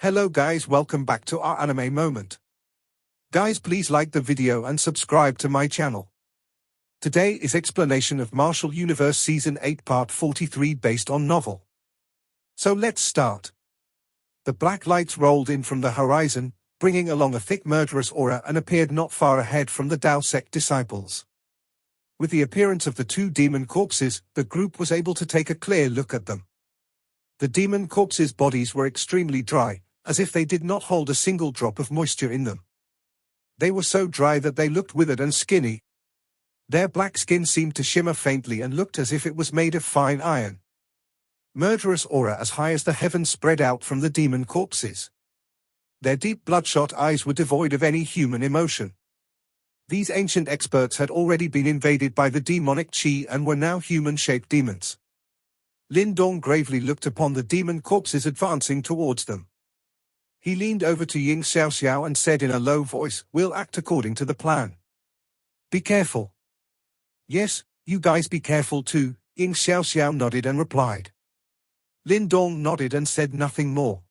Hello guys, welcome back to our anime moment. Guys, please like the video and subscribe to my channel. Today is explanation of Martial Universe Season 8 Part 43 based on novel. So let's start. The black lights rolled in from the horizon, bringing along a thick murderous aura, and appeared not far ahead from the Dao sect disciples. With the appearance of the two demon corpses, the group was able to take a clear look at them. The demon corpses' bodies were extremely dry, as if they did not hold a single drop of moisture in them. They were so dry that they looked withered and skinny. Their black skin seemed to shimmer faintly and looked as if it was made of fine iron. Murderous aura as high as the heavens spread out from the demon corpses. Their deep bloodshot eyes were devoid of any human emotion. These ancient experts had already been invaded by the demonic chi and were now human-shaped demons. Lin Dong gravely looked upon the demon corpses advancing towards them. He leaned over to Ying Xiaoxiao and said in a low voice, "We'll act according to the plan. Be careful." "Yes, you guys be careful too," Ying Xiaoxiao nodded and replied. Lin Dong nodded and said nothing more.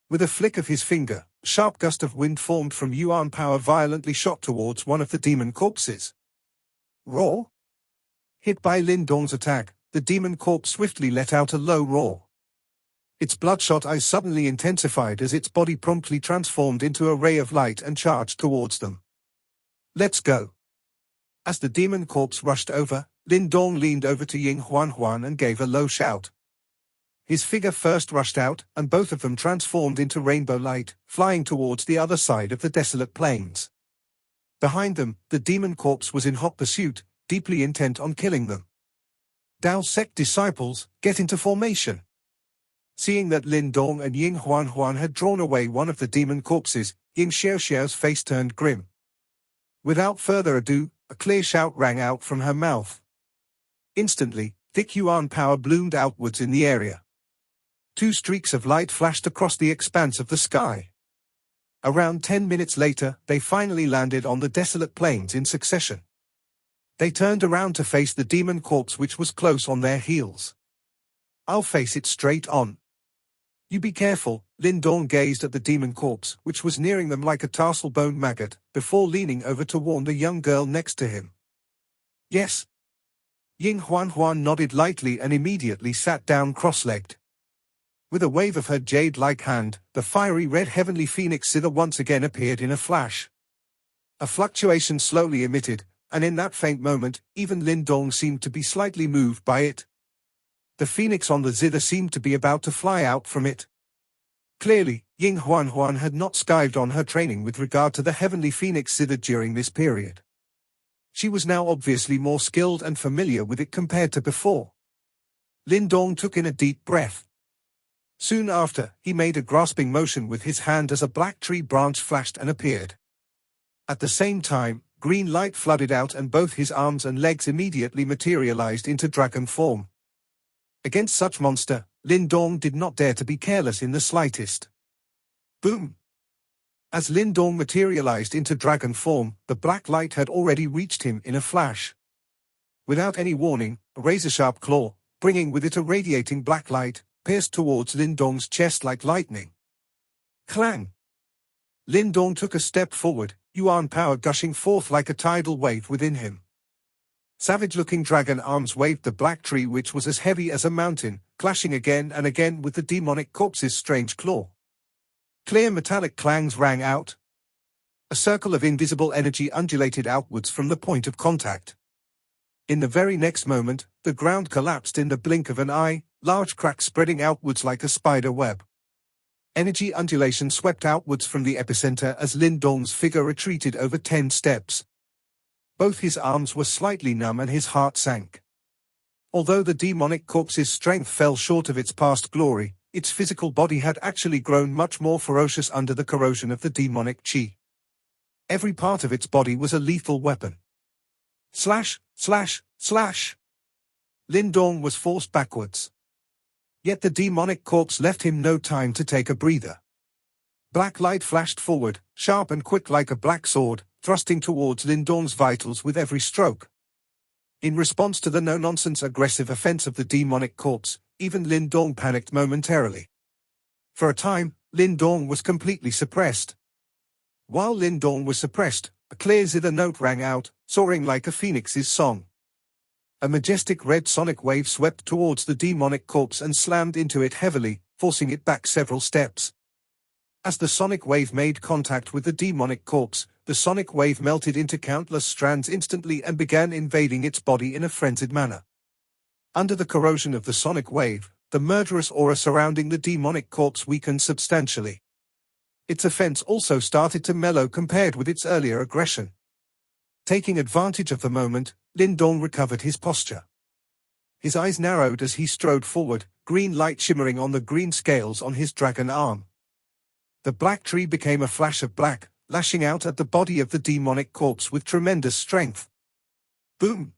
With a flick of his finger, a sharp gust of wind formed from Yuan power violently shot towards one of the demon corpses. Roar! Hit by Lin Dong's attack, the demon corpse swiftly let out a low roar. Its bloodshot eyes suddenly intensified as its body promptly transformed into a ray of light and charged towards them. "Let's go." As the demon corpse rushed over, Lin Dong leaned over to Ying Huan and gave a low shout. His figure first rushed out, and both of them transformed into rainbow light, flying towards the other side of the desolate plains. Behind them, the demon corpse was in hot pursuit, deeply intent on killing them. "Dao sect disciples, get into formation." Seeing that Lin Dong and Ying Huan had drawn away one of the demon corpses, Ying Xiaoxiao's face turned grim. Without further ado, a clear shout rang out from her mouth. Instantly, thick Yuan power bloomed outwards in the area. Two streaks of light flashed across the expanse of the sky. Around 10 minutes later, they finally landed on the desolate plains in succession. They turned around to face the demon corpse, which was close on their heels. "I'll face it straight on." "You be careful." Lin Dong gazed at the demon corpse, which was nearing them like a tassel-bone maggot, before leaning over to warn the young girl next to him. "Yes." Ying Huan nodded lightly and immediately sat down cross-legged. With a wave of her jade-like hand, the fiery red heavenly phoenix zither once again appeared in a flash. A fluctuation slowly emitted, and in that faint moment, even Lin Dong seemed to be slightly moved by it. The phoenix on the zither seemed to be about to fly out from it. Clearly, Ying Huan had not skived on her training with regard to the heavenly phoenix zither during this period. She was now obviously more skilled and familiar with it compared to before. Lin Dong took in a deep breath. Soon after, he made a grasping motion with his hand as a black tree branch flashed and appeared. At the same time, green light flooded out and both his arms and legs immediately materialized into dragon form. Against such monster, Lin Dong did not dare to be careless in the slightest. Boom! As Lin Dong materialized into dragon form, the black light had already reached him in a flash. Without any warning, a razor-sharp claw, bringing with it a radiating black light, pierced towards Lin Dong's chest like lightning. Clang! Lin Dong took a step forward, Yuan power gushing forth like a tidal wave within him. Savage-looking dragon arms waved the black tree, which was as heavy as a mountain, clashing again and again with the demonic corpse's strange claw. Clear metallic clangs rang out. A circle of invisible energy undulated outwards from the point of contact. In the very next moment, the ground collapsed in the blink of an eye, large cracks spreading outwards like a spider web. Energy undulation swept outwards from the epicenter as Lin Dong's figure retreated over 10 steps. Both his arms were slightly numb and his heart sank. Although the demonic corpse's strength fell short of its past glory, its physical body had actually grown much more ferocious under the corrosion of the demonic chi. Every part of its body was a lethal weapon. Slash, slash, slash! Lin Dong was forced backwards. Yet the demonic corpse left him no time to take a breather. Black light flashed forward, sharp and quick like a black sword, thrusting towards Lin Dong's vitals with every stroke. In response to the no-nonsense aggressive offense of the demonic corpse, even Lin Dong panicked momentarily. For a time, Lin Dong was completely suppressed. While Lin Dong was suppressed, a clear zither note rang out, soaring like a phoenix's song. A majestic red sonic wave swept towards the demonic corpse and slammed into it heavily, forcing it back several steps. As the sonic wave made contact with the demonic corpse, the sonic wave melted into countless strands instantly and began invading its body in a frenzied manner. Under the corrosion of the sonic wave, the murderous aura surrounding the demonic corpse weakened substantially. Its offense also started to mellow compared with its earlier aggression. Taking advantage of the moment, Lin Dong recovered his posture. His eyes narrowed as he strode forward, green light shimmering on the green scales on his dragon arm. The black tree became a flash of black, lashing out at the body of the demonic corpse with tremendous strength. Boom!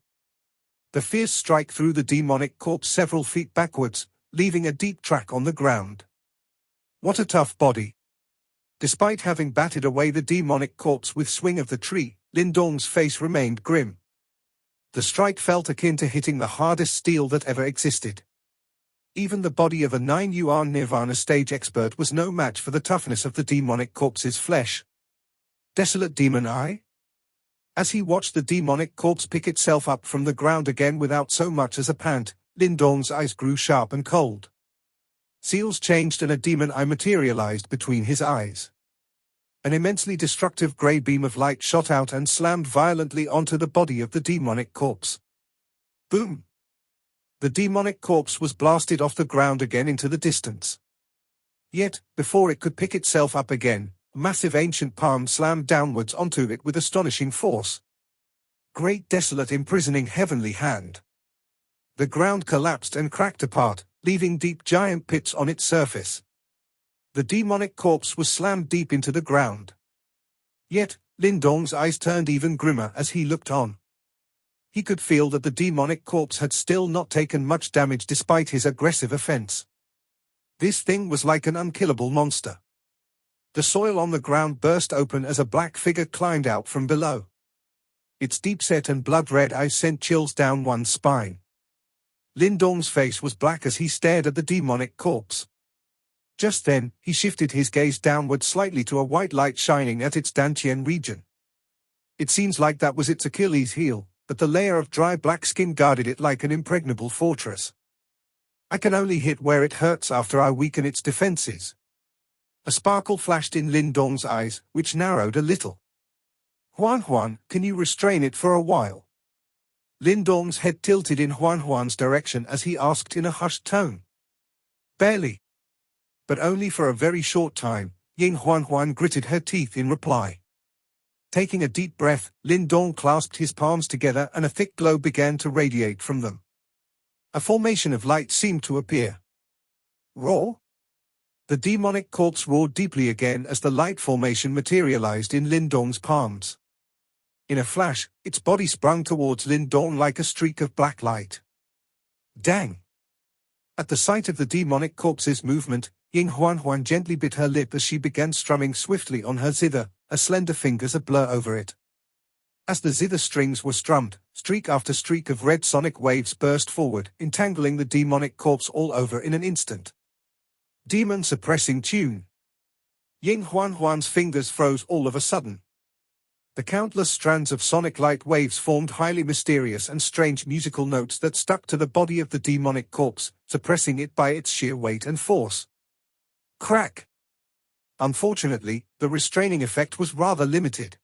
The fierce strike threw the demonic corpse several feet backwards, leaving a deep track on the ground. What a tough body! Despite having batted away the demonic corpse with swing of the tree, Lin Dong's face remained grim. The strike felt akin to hitting the hardest steel that ever existed. Even the body of a 9-yuan Nirvana stage expert was no match for the toughness of the demonic corpse's flesh. Desolate demon eye? As he watched the demonic corpse pick itself up from the ground again without so much as a pant, Lin Dong's eyes grew sharp and cold. Seals changed and a demon eye materialized between his eyes. An immensely destructive grey beam of light shot out and slammed violently onto the body of the demonic corpse. Boom! The demonic corpse was blasted off the ground again into the distance. Yet, before it could pick itself up again, a massive ancient palm slammed downwards onto it with astonishing force. Great desolate imprisoning heavenly hand. The ground collapsed and cracked apart, leaving deep giant pits on its surface. The demonic corpse was slammed deep into the ground. Yet, Lin Dong's eyes turned even grimmer as he looked on. He could feel that the demonic corpse had still not taken much damage despite his aggressive offense. This thing was like an unkillable monster. The soil on the ground burst open as a black figure climbed out from below. Its deep-set and blood-red eyes sent chills down one's spine. Lin Dong's face was black as he stared at the demonic corpse. Just then, he shifted his gaze downward slightly to a white light shining at its dantian region. It seems like that was its Achilles heel, but the layer of dry black skin guarded it like an impregnable fortress. I can only hit where it hurts after I weaken its defenses. A sparkle flashed in Lin Dong's eyes, which narrowed a little. Huan, can you restrain it for a while? Lin Dong's head tilted in Huan's direction as he asked in a hushed tone. Barely. But only for a very short time, Huan gritted her teeth in reply. Taking a deep breath, Lin Dong clasped his palms together and a thick glow began to radiate from them. A formation of light seemed to appear. Roar? The demonic corpse roared deeply again as the light formation materialized in Lin Dong's palms. In a flash, its body sprung towards Lin Dong like a streak of black light. Dang! At the sight of the demonic corpse's movement, Huan gently bit her lip as she began strumming swiftly on her zither, her slender fingers ablur over it. As the zither strings were strummed, streak after streak of red sonic waves burst forward, entangling the demonic corpse all over in an instant. Demon suppressing tune. Huan's fingers froze all of a sudden. The countless strands of sonic light waves formed highly mysterious and strange musical notes that stuck to the body of the demonic corpse, suppressing it by its sheer weight and force. Crack! Unfortunately, the restraining effect was rather limited.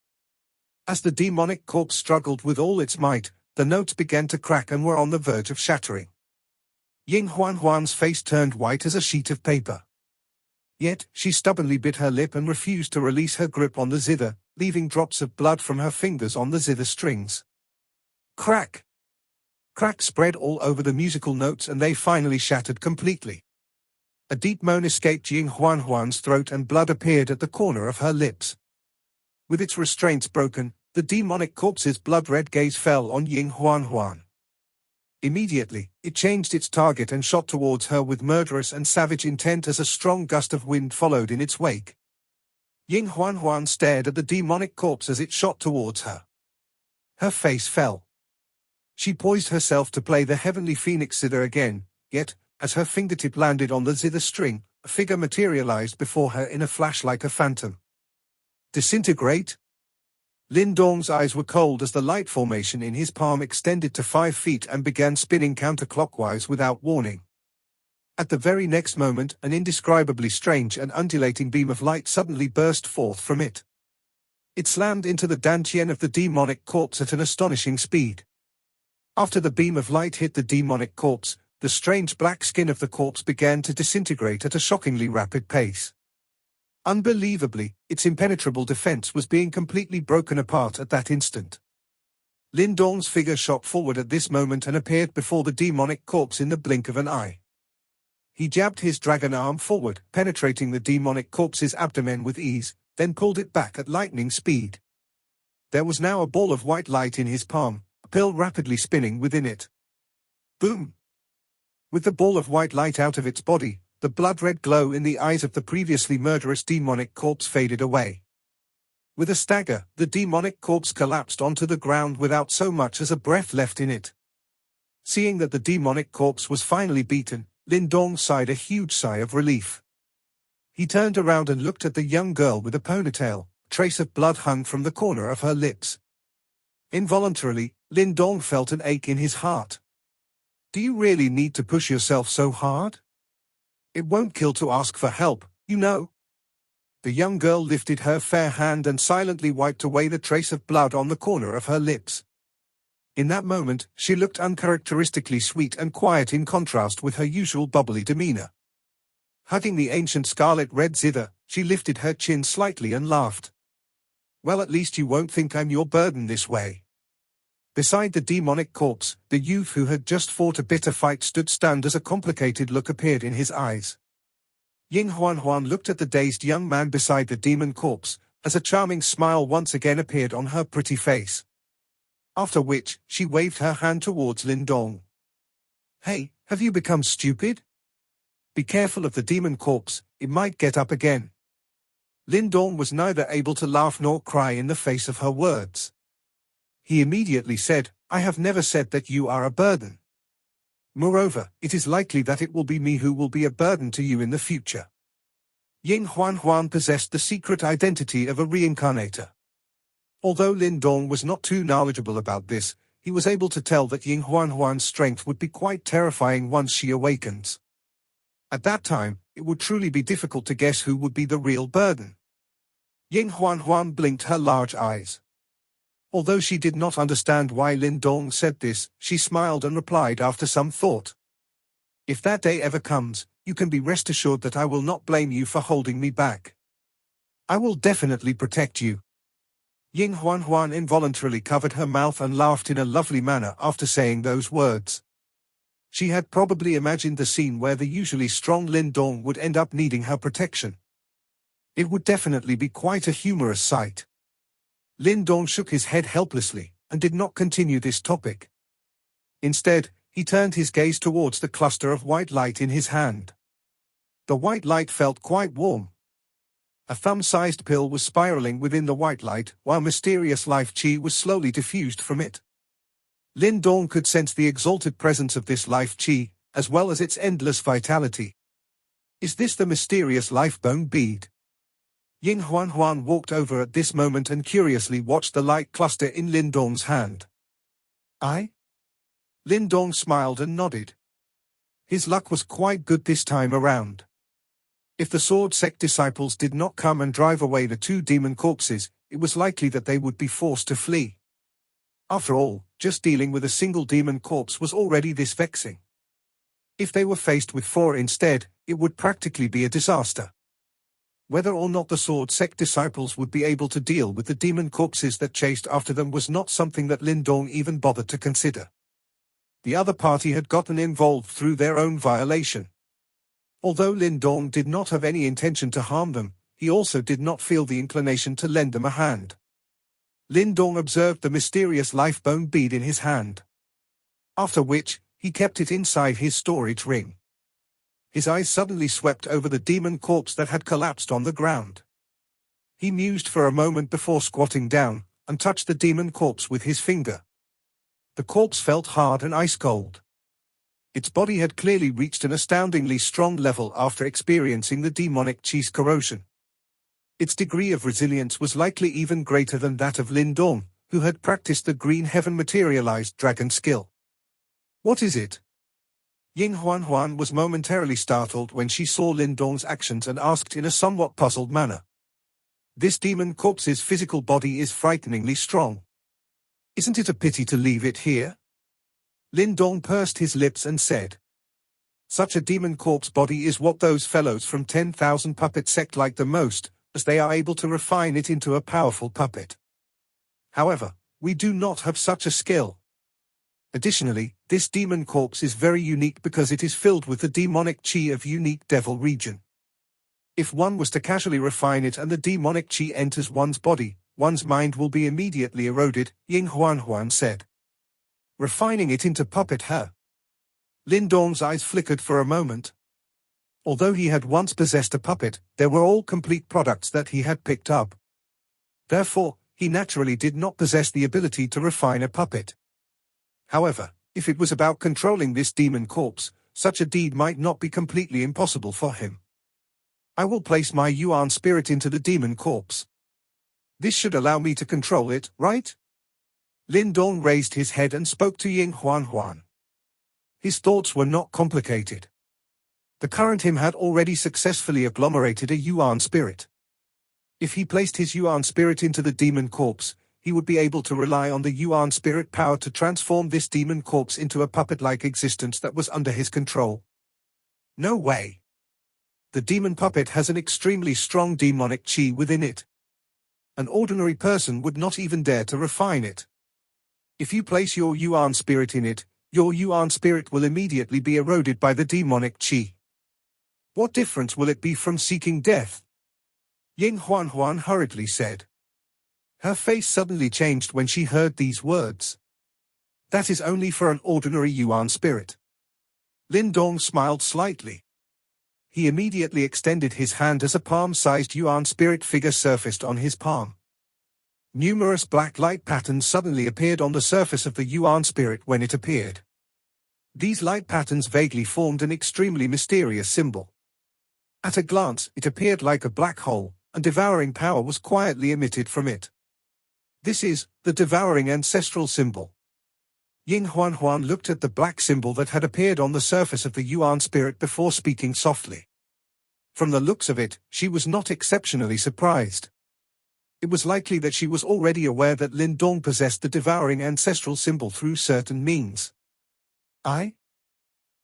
As the demonic corpse struggled with all its might, the notes began to crack and were on the verge of shattering. Huan's face turned white as a sheet of paper. Yet, she stubbornly bit her lip and refused to release her grip on the zither, leaving drops of blood from her fingers on the zither strings. Crack! Crack spread all over the musical notes and they finally shattered completely. A deep moan escaped Huan's throat and blood appeared at the corner of her lips. With its restraints broken, the demonic corpse's blood-red gaze fell on Huan. Immediately, it changed its target and shot towards her with murderous and savage intent as a strong gust of wind followed in its wake. Huan stared at the demonic corpse as it shot towards her. Her face fell. She poised herself to play the heavenly phoenix zither again, yet, as her fingertip landed on the zither string, a figure materialized before her in a flash like a phantom. Disintegrate? Lin Dong's eyes were cold as the light formation in his palm extended to 5 feet and began spinning counterclockwise without warning. At the very next moment, an indescribably strange and undulating beam of light suddenly burst forth from it. It slammed into the dantian of the demonic corpse at an astonishing speed. After the beam of light hit the demonic corpse, the strange black skin of the corpse began to disintegrate at a shockingly rapid pace. Unbelievably, its impenetrable defense was being completely broken apart at that instant. Lin Dong's figure shot forward at this moment and appeared before the demonic corpse in the blink of an eye. He jabbed his dragon arm forward, penetrating the demonic corpse's abdomen with ease, then pulled it back at lightning speed. There was now a ball of white light in his palm, a pill rapidly spinning within it. Boom! With the ball of white light out of its body, the blood-red glow in the eyes of the previously murderous demonic corpse faded away. With a stagger, the demonic corpse collapsed onto the ground without so much as a breath left in it. Seeing that the demonic corpse was finally beaten, Lin Dong sighed a huge sigh of relief. He turned around and looked at the young girl with a ponytail. A trace of blood hung from the corner of her lips. Involuntarily, Lin Dong felt an ache in his heart. Do you really need to push yourself so hard? It won't kill to ask for help, you know. The young girl lifted her fair hand and silently wiped away the trace of blood on the corner of her lips. In that moment, she looked uncharacteristically sweet and quiet in contrast with her usual bubbly demeanor. Hugging the ancient scarlet-red zither, she lifted her chin slightly and laughed. Well, at least you won't think I'm your burden this way. Beside the demonic corpse, the youth who had just fought a bitter fight stood stunned as a complicated look appeared in his eyes. Ying Huan looked at the dazed young man beside the demon corpse, as a charming smile once again appeared on her pretty face. After which, she waved her hand towards Lin Dong. Hey, have you become stupid? Be careful of the demon corpse, it might get up again. Lin Dong was neither able to laugh nor cry in the face of her words. He immediately said, I have never said that you are a burden. Moreover, it is likely that it will be me who will be a burden to you in the future. Ying Huan possessed the secret identity of a reincarnator. Although Lin Dong was not too knowledgeable about this, he was able to tell that Ying Huan's strength would be quite terrifying once she awakens. At that time, it would truly be difficult to guess who would be the real burden. Ying Huan blinked her large eyes. Although she did not understand why Lin Dong said this, she smiled and replied after some thought. If that day ever comes, you can be rest assured that I will not blame you for holding me back. I will definitely protect you. Ying Huan involuntarily covered her mouth and laughed in a lovely manner after saying those words. She had probably imagined the scene where the usually strong Lin Dong would end up needing her protection. It would definitely be quite a humorous sight. Lin Dong shook his head helplessly, and did not continue this topic. Instead, he turned his gaze towards the cluster of white light in his hand. The white light felt quite warm. A thumb-sized pill was spiraling within the white light, while mysterious life chi was slowly diffused from it. Lin Dong could sense the exalted presence of this life chi, as well as its endless vitality. Is this the mysterious life bone bead? Ying Huan walked over at this moment and curiously watched the light cluster in Lin Dong's hand. I? Lin Dong smiled and nodded. His luck was quite good this time around. If the sword sect disciples did not come and drive away the 2 demon corpses, it was likely that they would be forced to flee. After all, just dealing with a single demon corpse was already this vexing. If they were faced with 4 instead, it would practically be a disaster. Whether or not the sword sect disciples would be able to deal with the demon corpses that chased after them was not something that Lin Dong even bothered to consider. The other party had gotten involved through their own violation. Although Lin Dong did not have any intention to harm them, he also did not feel the inclination to lend them a hand. Lin Dong observed the mysterious life bone bead in his hand. After which, he kept it inside his storage ring. His eyes suddenly swept over the demon corpse that had collapsed on the ground. He mused for a moment before squatting down, and touched the demon corpse with his finger. The corpse felt hard and ice-cold. Its body had clearly reached an astoundingly strong level after experiencing the demonic chi's corrosion. Its degree of resilience was likely even greater than that of Lin Dong, who had practiced the green heaven materialized dragon skill. What is it? Ying Huan was momentarily startled when she saw Lin Dong's actions and asked in a somewhat puzzled manner. This demon corpse's physical body is frighteningly strong. Isn't it a pity to leave it here? Lin Dong pursed his lips and said. Such a demon corpse body is what those fellows from 10,000 puppet sect like the most, as they are able to refine it into a powerful puppet. However, we do not have such a skill. Additionally, this demon corpse is very unique because it is filled with the demonic chi of unique devil region. If one was to casually refine it and the demonic chi enters one's body, one's mind will be immediately eroded, Ying Huan said. Refining it into puppet, huh? Lin Dong's eyes flickered for a moment. Although he had once possessed a puppet, they were all complete products that he had picked up. Therefore, he naturally did not possess the ability to refine a puppet. However, if it was about controlling this demon corpse, such a deed might not be completely impossible for him. I will place my Yuan spirit into the demon corpse. This should allow me to control it, right? Lin Dong raised his head and spoke to Ying Huan. His thoughts were not complicated. The current him had already successfully agglomerated a Yuan spirit. If he placed his Yuan spirit into the demon corpse, he would be able to rely on the Yuan spirit power to transform this demon corpse into a puppet-like existence that was under his control. No way. The demon puppet has an extremely strong demonic chi within it. An ordinary person would not even dare to refine it. If you place your Yuan spirit in it, your Yuan spirit will immediately be eroded by the demonic chi. What difference will it be from seeking death? Ying Huan hurriedly said. Her face suddenly changed when she heard these words. That is only for an ordinary Yuan spirit. Lin Dong smiled slightly. He immediately extended his hand as a palm-sized Yuan spirit figure surfaced on his palm. Numerous black light patterns suddenly appeared on the surface of the Yuan spirit when it appeared. These light patterns vaguely formed an extremely mysterious symbol. At a glance, it appeared like a black hole, and devouring power was quietly emitted from it. This is the devouring ancestral symbol. Ying Huan looked at the black symbol that had appeared on the surface of the Yuan spirit before speaking softly. From the looks of it, she was not exceptionally surprised. It was likely that she was already aware that Lin Dong possessed the devouring ancestral symbol through certain means. I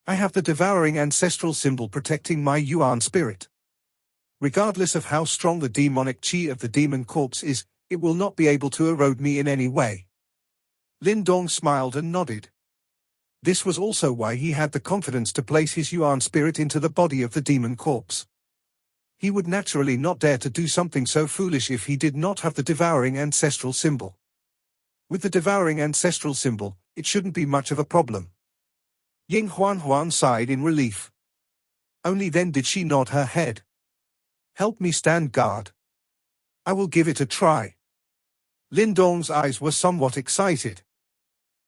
have the devouring ancestral symbol protecting my Yuan spirit. Regardless of how strong the demonic chi of the demon corpse is, it will not be able to erode me in any way. Lin Dong smiled and nodded. This was also why he had the confidence to place his Yuan spirit into the body of the demon corpse. He would naturally not dare to do something so foolish if he did not have the devouring ancestral symbol. With the devouring ancestral symbol, it shouldn't be much of a problem. Ying Huan sighed in relief. Only then did she nod her head. Help me stand guard. I will give it a try. Lin Dong's eyes were somewhat excited.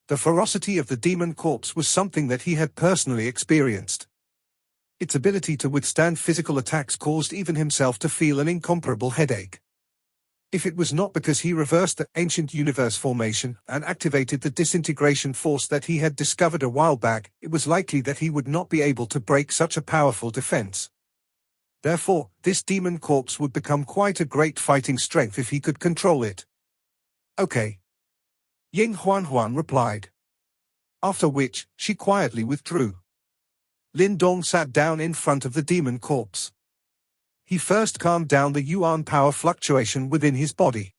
The ferocity of the demon corpse was something that he had personally experienced. Its ability to withstand physical attacks caused even himself to feel an incomparable headache. If it was not because he reversed the ancient universe formation and activated the disintegration force that he had discovered a while back, it was likely that he would not be able to break such a powerful defense. Therefore, this demon corpse would become quite a great fighting strength if he could control it. Okay. Ying Huan replied. After which, she quietly withdrew. Lin Dong sat down in front of the demon corpse. He first calmed down the Yuan power fluctuation within his body.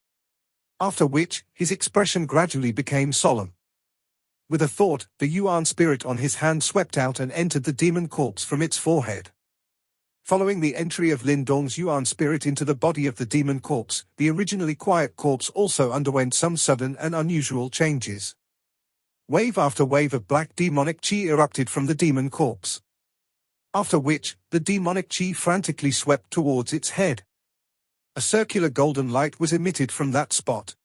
After which, his expression gradually became solemn. With a thought, the Yuan spirit on his hand swept out and entered the demon corpse from its forehead. Following the entry of Lin Dong's Yuan spirit into the body of the demon corpse, the originally quiet corpse also underwent some sudden and unusual changes. Wave after wave of black demonic chi erupted from the demon corpse. After which, the demonic chi frantically swept towards its head. A circular golden light was emitted from that spot.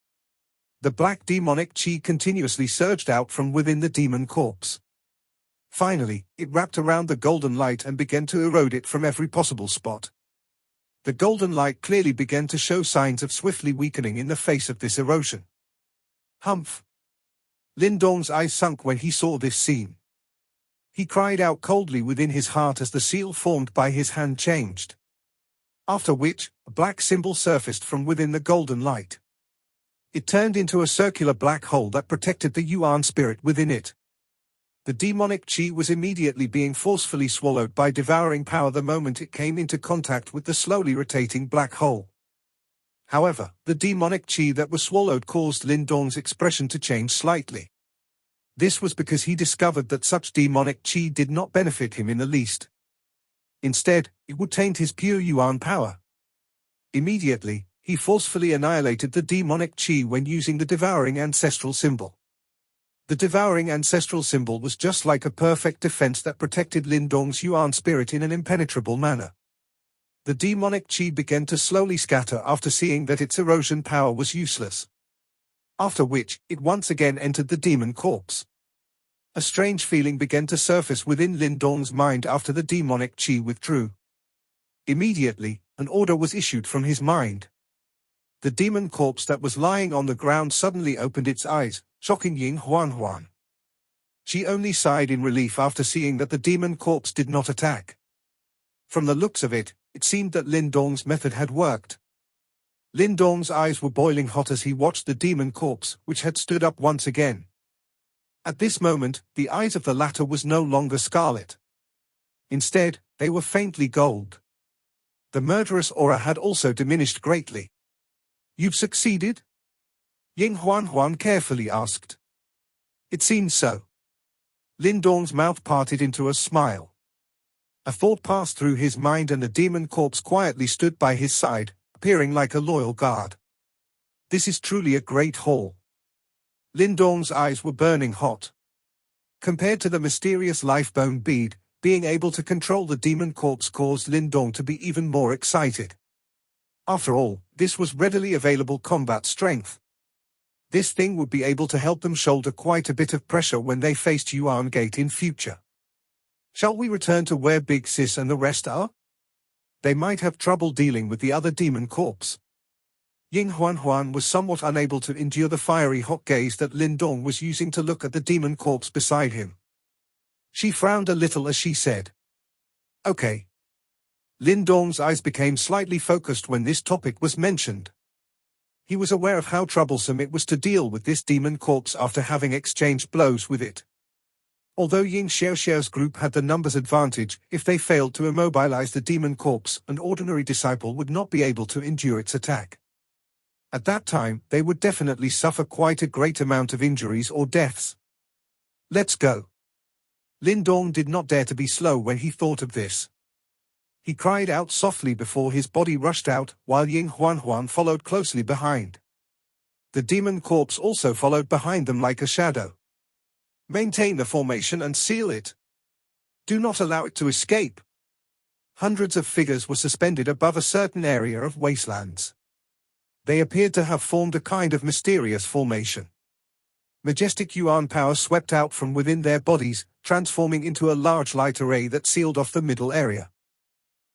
The black demonic chi continuously surged out from within the demon corpse. Finally, it wrapped around the golden light and began to erode it from every possible spot. The golden light clearly began to show signs of swiftly weakening in the face of this erosion. Humph! Lin Dong's eyes sunk when he saw this scene. He cried out coldly within his heart as the seal formed by his hand changed. After which, a black symbol surfaced from within the golden light. It turned into a circular black hole that protected the Yuan spirit within it. The demonic chi was immediately being forcefully swallowed by devouring power the moment it came into contact with the slowly rotating black hole. However, the demonic chi that was swallowed caused Lin Dong's expression to change slightly. This was because he discovered that such demonic chi did not benefit him in the least. Instead, it would taint his pure Yuan power. Immediately, he forcefully annihilated the demonic chi when using the devouring ancestral symbol. The devouring ancestral symbol was just like a perfect defense that protected Lin Dong's Yuan spirit in an impenetrable manner. The demonic chi began to slowly scatter after seeing that its erosion power was useless. After which, it once again entered the demon corpse. A strange feeling began to surface within Lin Dong's mind after the demonic chi withdrew. Immediately, an order was issued from his mind. The demon corpse that was lying on the ground suddenly opened its eyes, shocking Ying Huan. She only sighed in relief after seeing that the demon corpse did not attack. From the looks of it, it seemed that Lin Dong's method had worked. Lin Dong's eyes were boiling hot as he watched the demon corpse, which had stood up once again. At this moment, the eyes of the latter was no longer scarlet. Instead, they were faintly gold. The murderous aura had also diminished greatly. "You've succeeded?" Ying Huan carefully asked. "It seems so." Lin Dong's mouth parted into a smile. A thought passed through his mind and the demon corpse quietly stood by his side, appearing like a loyal guard. This is truly a great haul. Lin Dong's eyes were burning hot. Compared to the mysterious lifebone bead, being able to control the demon corpse caused Lin Dong to be even more excited. After all, this was readily available combat strength. This thing would be able to help them shoulder quite a bit of pressure when they faced Yuan Gate in future. Shall we return to where Big Sis and the rest are? They might have trouble dealing with the other demon corpse. Ying Huan was somewhat unable to endure the fiery hot gaze that Lin Dong was using to look at the demon corpse beside him. She frowned a little as she said, "Okay." Lin Dong's eyes became slightly focused when this topic was mentioned. He was aware of how troublesome it was to deal with this demon corpse after having exchanged blows with it. Although Ying Xiaoxiao's group had the numbers advantage, if they failed to immobilize the demon corpse, an ordinary disciple would not be able to endure its attack. At that time, they would definitely suffer quite a great amount of injuries or deaths. "Let's go." Lin Dong did not dare to be slow when he thought of this. He cried out softly before his body rushed out, while Ying Huan followed closely behind. The demon corpse also followed behind them like a shadow. "Maintain the formation and seal it. Do not allow it to escape." Hundreds of figures were suspended above a certain area of wastelands. They appeared to have formed a kind of mysterious formation. Majestic Yuan power swept out from within their bodies, transforming into a large light array that sealed off the middle area.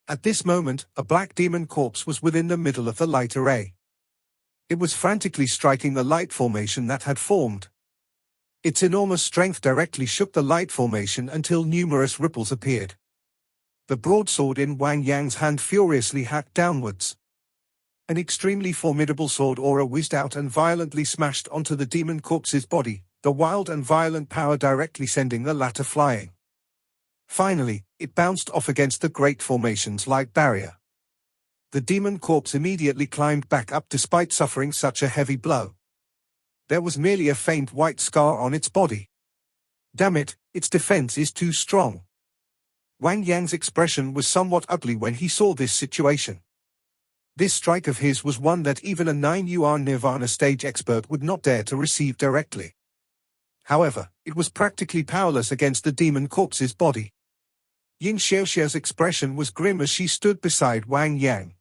At this moment, a black demon corpse was within the middle of the light array. It was frantically striking the light formation that had formed. Its enormous strength directly shook the light formation until numerous ripples appeared. The broadsword in Wang Yang's hand furiously hacked downwards. An extremely formidable sword aura whizzed out and violently smashed onto the demon corpse's body, the wild and violent power directly sending the latter flying. Finally, it bounced off against the great formation's light barrier. The demon corpse immediately climbed back up despite suffering such a heavy blow. There was merely a faint white scar on its body. Damn it, its defense is too strong. Wang Yang's expression was somewhat ugly when he saw this situation. This strike of his was one that even a 9 Yuan Nirvana stage expert would not dare to receive directly. However, it was practically powerless against the demon corpse's body. Ying Xiaoxiao's expression was grim as she stood beside Wang Yang.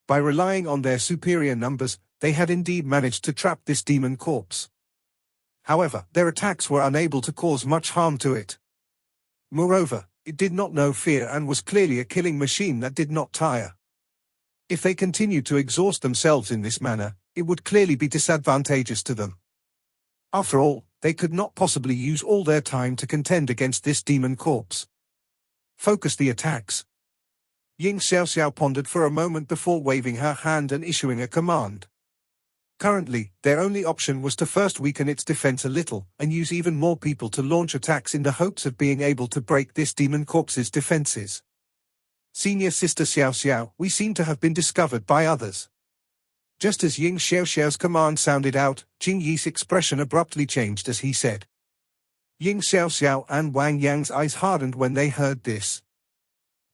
By relying on their superior numbers, they had indeed managed to trap this demon corpse. However, their attacks were unable to cause much harm to it. Moreover, it did not know fear and was clearly a killing machine that did not tire. If they continued to exhaust themselves in this manner, it would clearly be disadvantageous to them. After all, they could not possibly use all their time to contend against this demon corpse. Focus the attacks. Ying Xiaoxiao pondered for a moment before waving her hand and issuing a command. Currently, their only option was to first weaken its defense a little, and use even more people to launch attacks in the hopes of being able to break this demon corpse's defenses. Senior Sister Xiaoxiao, we seem to have been discovered by others. Just as Ying Xiaoxiao's command sounded out, Jing Yi's expression abruptly changed as he said. Ying Xiaoxiao and Wang Yang's eyes hardened when they heard this.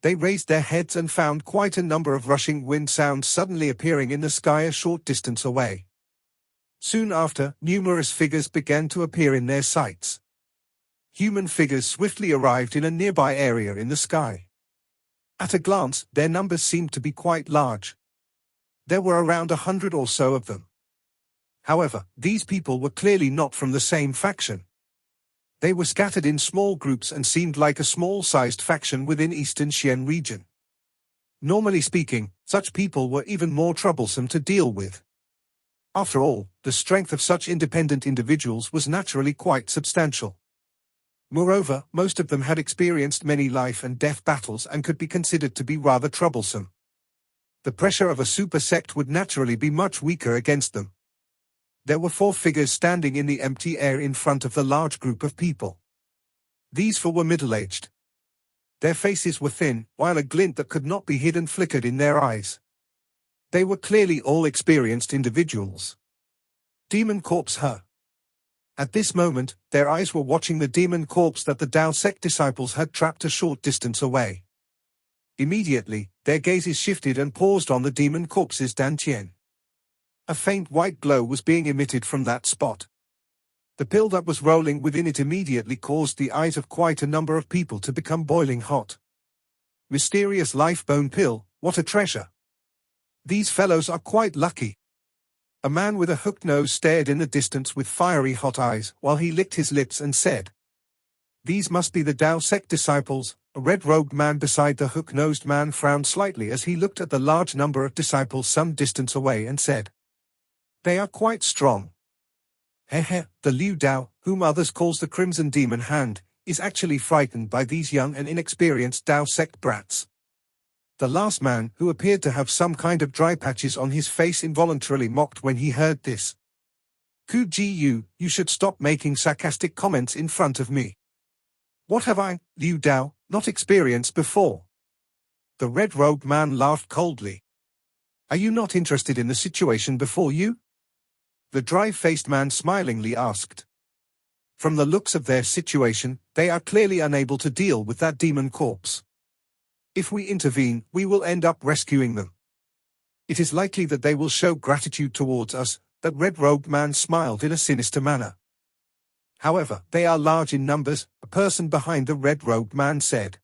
They raised their heads and found quite a number of rushing wind sounds suddenly appearing in the sky a short distance away. Soon after, numerous figures began to appear in their sights. Human figures swiftly arrived in a nearby area in the sky. At a glance, their numbers seemed to be quite large. There were around 100 or so of them. However, these people were clearly not from the same faction. They were scattered in small groups and seemed like a small-sized faction within Eastern Xian region. Normally speaking, such people were even more troublesome to deal with. After all, the strength of such independent individuals was naturally quite substantial. Moreover, most of them had experienced many life and death battles and could be considered to be rather troublesome. The pressure of a super sect would naturally be much weaker against them. There were 4 figures standing in the empty air in front of the large group of people. These 4 were middle-aged. Their faces were thin, while a glint that could not be hidden flickered in their eyes. They were clearly all experienced individuals. Demon Corpse Her. At this moment, their eyes were watching the demon corpse that the Dao sect disciples had trapped a short distance away. Immediately, their gazes shifted and paused on the demon corpse's dantian. A faint white glow was being emitted from that spot. The pill that was rolling within it immediately caused the eyes of quite a number of people to become boiling hot. Mysterious life bone pill, what a treasure! These fellows are quite lucky. A man with a hooked nose stared in the distance with fiery hot eyes while he licked his lips and said, "These must be the Dao sect disciples." A red-robed man beside the hook-nosed man frowned slightly as he looked at the large number of disciples some distance away and said, "They are quite strong." Hehe, the Liu Dao, whom others calls the Crimson Demon Hand, is actually frightened by these young and inexperienced Dao sect brats. The last man, who appeared to have some kind of dry patches on his face, involuntarily mocked when he heard this. "Ku Ji you should stop making sarcastic comments in front of me. What have I, Liu Dao, not experienced before?" The red-robed man laughed coldly. "Are you not interested in the situation before you?" The dry-faced man smilingly asked. "From the looks of their situation, they are clearly unable to deal with that demon corpse. If we intervene, we will end up rescuing them. It is likely that they will show gratitude towards us." That red-robed man smiled in a sinister manner. "However, they are large in numbers," a person behind the red-robed man said.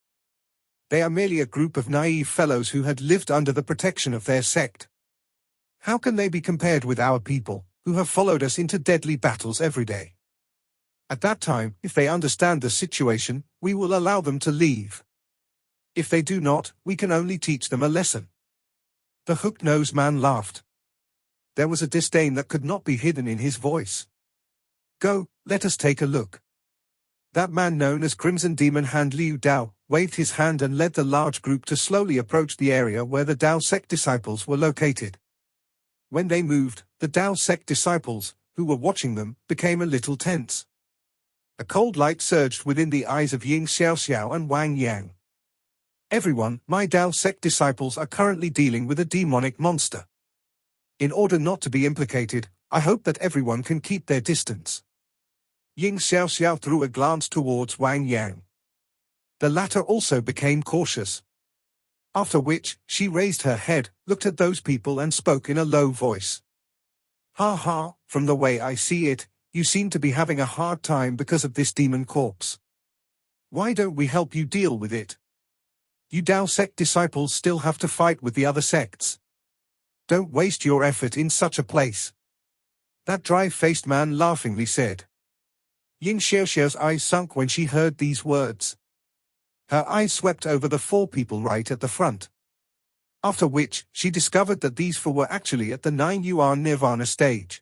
"They are merely a group of naive fellows who had lived under the protection of their sect. How can they be compared with our people, who have followed us into deadly battles every day? At that time, if they understand the situation, we will allow them to leave. If they do not, we can only teach them a lesson." The hook-nosed man laughed. There was a disdain that could not be hidden in his voice. "Go, let us take a look." That man known as Crimson Demon Hand Liu Dao waved his hand and led the large group to slowly approach the area where the Dao sect disciples were located. When they moved, the Dao sect disciples, who were watching them, became a little tense. A cold light surged within the eyes of Ying Xiaoxiao and Wang Yang. "Everyone, my Dao sect disciples are currently dealing with a demonic monster. In order not to be implicated, I hope that everyone can keep their distance." Ying Xiaoxiao threw a glance towards Wang Yang. The latter also became cautious. After which, she raised her head, looked at those people and spoke in a low voice. "Ha ha, from the way I see it, you seem to be having a hard time because of this demon corpse. Why don't we help you deal with it? You Dao sect disciples still have to fight with the other sects. Don't waste your effort in such a place." That dry-faced man laughingly said. Ying Xiaoxiao's eyes sunk when she heard these words. Her eyes swept over the 4 people right at the front. After which, she discovered that these 4 were actually at the 9 yuan nirvana stage.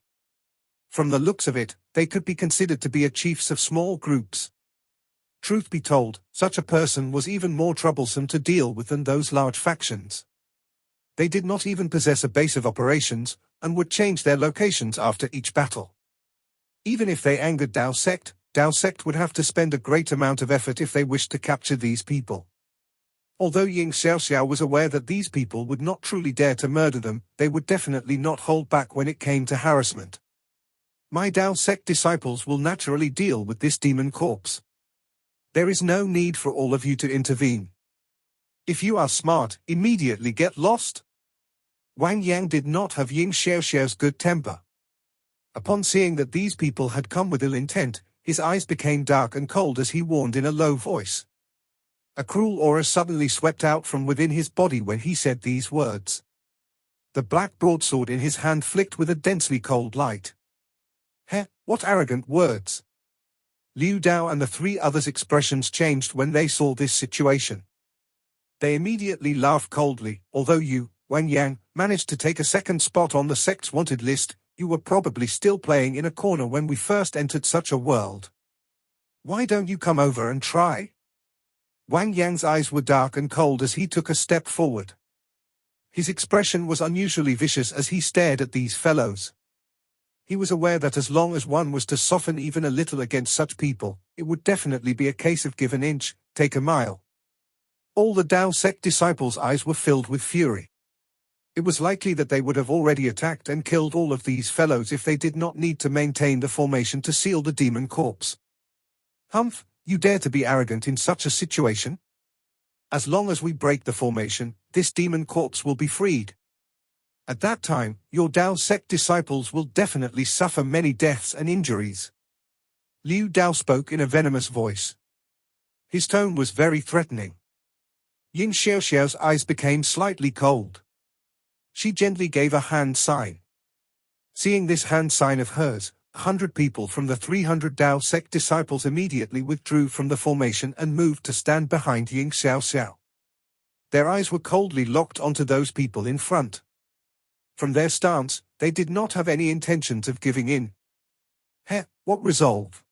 From the looks of it, they could be considered to be chiefs of small groups. Truth be told, such a person was even more troublesome to deal with than those large factions. They did not even possess a base of operations, and would change their locations after each battle. Even if they angered Dao Sect would have to spend a great amount of effort if they wished to capture these people. Although Ying Xiaoxiao was aware that these people would not truly dare to murder them, they would definitely not hold back when it came to harassment. My Dao Sect disciples will naturally deal with this demon corpse. There is no need for all of you to intervene. If you are smart, immediately get lost. Wang Yang did not have Ying Xiaoxiao's good temper. Upon seeing that these people had come with ill intent, his eyes became dark and cold as he warned in a low voice. A cruel aura suddenly swept out from within his body when he said these words. The black broadsword in his hand flicked with a densely cold light. Heh, what arrogant words! Liu Dao and the 3 others' expressions changed when they saw this situation. They immediately laughed coldly. Although you, Wang Yang, managed to take a second spot on the sect's wanted list, you were probably still playing in a corner when we first entered such a world. Why don't you come over and try? Wang Yang's eyes were dark and cold as he took a step forward. His expression was unusually vicious as he stared at these fellows. He was aware that as long as one was to soften even a little against such people, it would definitely be a case of give an inch, take a mile. All the Dao Sect disciples' eyes were filled with fury. It was likely that they would have already attacked and killed all of these fellows if they did not need to maintain the formation to seal the demon corpse. Humph, you dare to be arrogant in such a situation? As long as we break the formation, this demon corpse will be freed. At that time, your Dao Sect disciples will definitely suffer many deaths and injuries. Liu Dao spoke in a venomous voice. His tone was very threatening. Ying Xiaoxiao's eyes became slightly cold. She gently gave a hand sign. Seeing this hand sign of hers, 100 people from the 300 Dao Sect disciples immediately withdrew from the formation and moved to stand behind Ying Xiaoxiao. Their eyes were coldly locked onto those people in front. From their stance, they did not have any intentions of giving in. Heh, what resolve!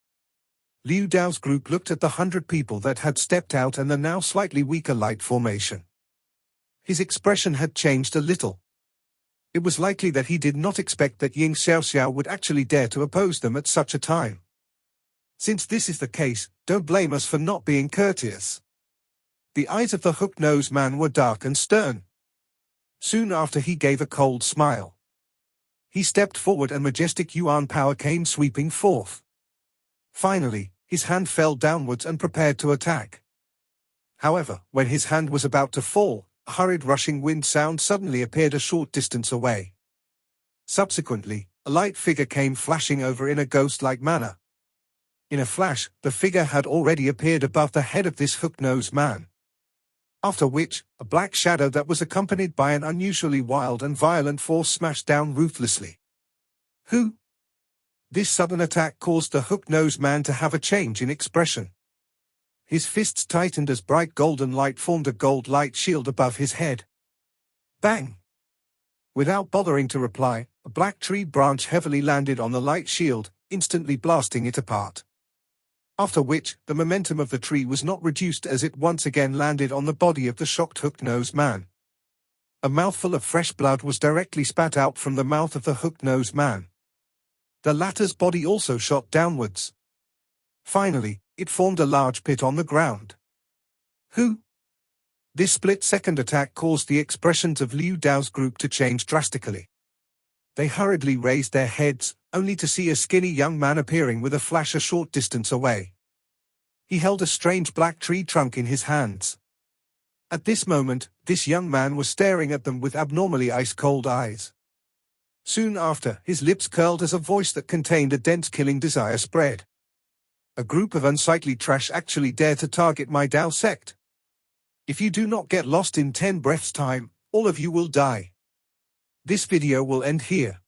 Liu Dao's group looked at the 100 people that had stepped out and the now slightly weaker light formation. His expression had changed a little. It was likely that he did not expect that Ying Xiaoxiao would actually dare to oppose them at such a time. Since this is the case, don't blame us for not being courteous. The eyes of the hook-nosed man were dark and stern. Soon after he gave a cold smile. He stepped forward and majestic Yuan power came sweeping forth. Finally, his hand fell downwards and prepared to attack. However, when his hand was about to fall, a hurried rushing wind sound suddenly appeared a short distance away. Subsequently, a light figure came flashing over in a ghost-like manner. In a flash, the figure had already appeared above the head of this hook-nosed man. After which, a black shadow that was accompanied by an unusually wild and violent force smashed down ruthlessly. Who? This sudden attack caused the hook-nosed man to have a change in expression. His fists tightened as bright golden light formed a gold light shield above his head. Bang! Without bothering to reply, a black tree branch heavily landed on the light shield, instantly blasting it apart. After which, the momentum of the tree was not reduced as it once again landed on the body of the shocked hook-nosed man. A mouthful of fresh blood was directly spat out from the mouth of the hook-nosed man. The latter's body also shot downwards. Finally, it formed a large pit on the ground. Who? This split-second attack caused the expressions of Liu Dao's group to change drastically. They hurriedly raised their heads, only to see a skinny young man appearing with a flash a short distance away. He held a strange black tree trunk in his hands. At this moment, this young man was staring at them with abnormally ice-cold eyes. Soon after, his lips curled as a voice that contained a dense killing desire spread. A group of unsightly trash actually dare to target my Dao sect. If you do not get lost in 10 breaths' time, all of you will die. This video will end here.